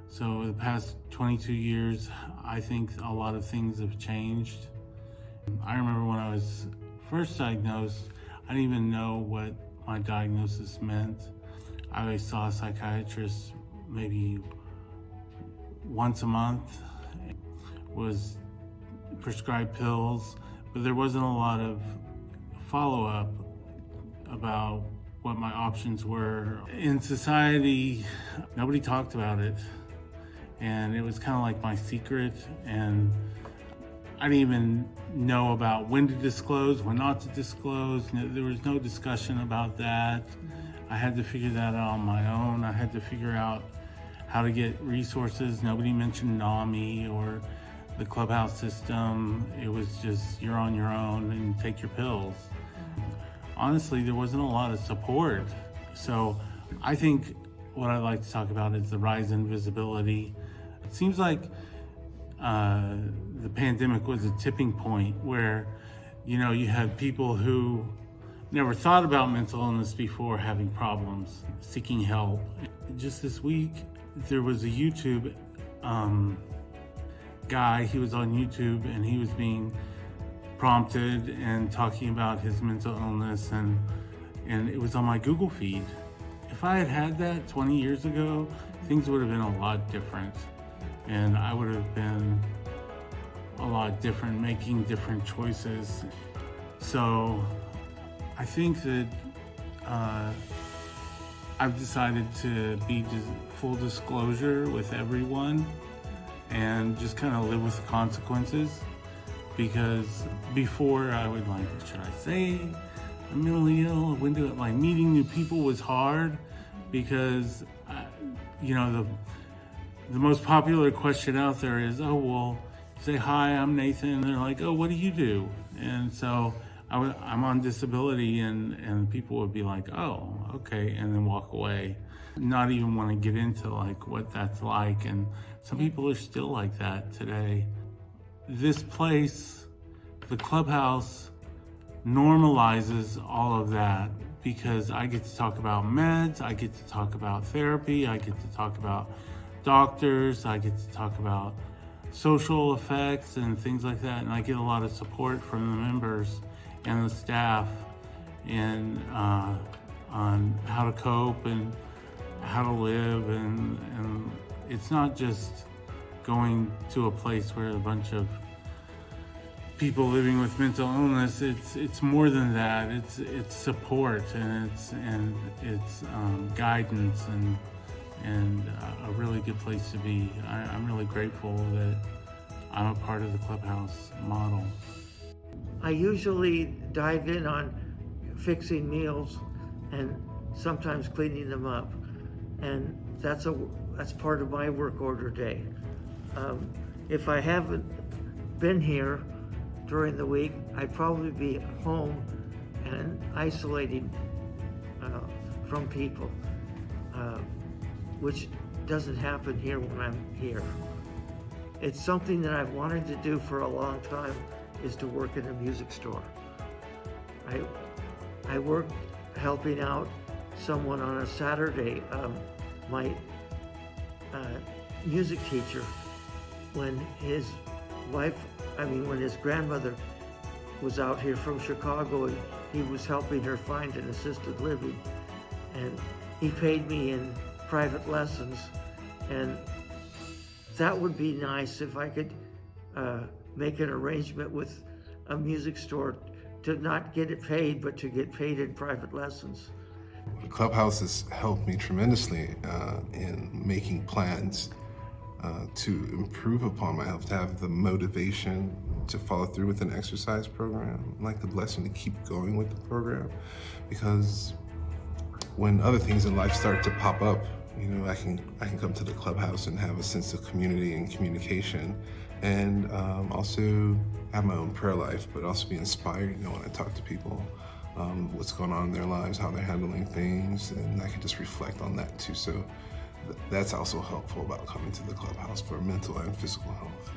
So the past 22 years, I think a lot of things have changed. I remember when I was first diagnosed, I didn't even know what my diagnosis meant. I always saw a psychiatrist maybe once a month, was prescribed pills, but there wasn't a lot of follow-up about what my options were. In society, nobody talked about it, and it was kind of like my secret, and I didn't even know about when to disclose, when not to disclose. There was no discussion about that. I had to figure that out on my own. I had to figure out how to get resources. Nobody mentioned NAMI or the Clubhouse system. It was just, you're on your own and take your pills. Honestly, there wasn't a lot of support. So I think what I'd like to talk about is the rise in visibility. It seems like the pandemic was a tipping point where, you had people who never thought about mental illness before having problems, seeking help. Just this week, there was a YouTube guy. He was on YouTube and he was being prompted and talking about his mental illness, and it was on my Google feed. If I had had that 20 years ago, things would have been a lot different, and I would have been a lot different, making different choices. So I think that I've decided to be full disclosure with everyone and just kind of live with the consequences. Because before I would should I say I'm mentally ill? When do it, meeting new people was hard because, the most popular question out there is, oh, well, say, hi, I'm Nathan. And they're like, oh, what do you do? And so I'm on disability, and people would be like, oh, okay, and then walk away. Not even want to get into what that's like. And some people are still like that today. This place, the Clubhouse, normalizes all of that because I get to talk about meds, I get to talk about therapy, I get to talk about doctors, I get to talk about social effects and things like that, and I get a lot of support from the members and the staff and on how to cope and how to live, and it's not just going to a place where a bunch of people living with mental illness. It's more than that. It's support, and it's guidance, and a really good place to be. I'm really grateful that I'm a part of the Clubhouse model. I usually dive in on fixing meals and sometimes cleaning them up, and that's part of my work order day. If I haven't been here during the week, I'd probably be home and isolating from people, which doesn't happen here when I'm here. It's something that I've wanted to do for a long time, is to work in a music store. I worked helping out someone on a Saturday, my music teacher, when his grandmother was out here from Chicago, and he was helping her find an assisted living, and he paid me in private lessons, and that would be nice if I could make an arrangement with a music store to not get it paid, but to get paid in private lessons. The Clubhouse has helped me tremendously in making plans to improve upon my health, to have the motivation to follow through with an exercise program, like the blessing to keep going with the program. Because when other things in life start to pop up, I can come to the Clubhouse and have a sense of community and communication, and also have my own prayer life, but also be inspired, when I talk to people, what's going on in their lives, how they're handling things, and I can just reflect on that too. So that's also helpful about coming to the Clubhouse for mental and physical health.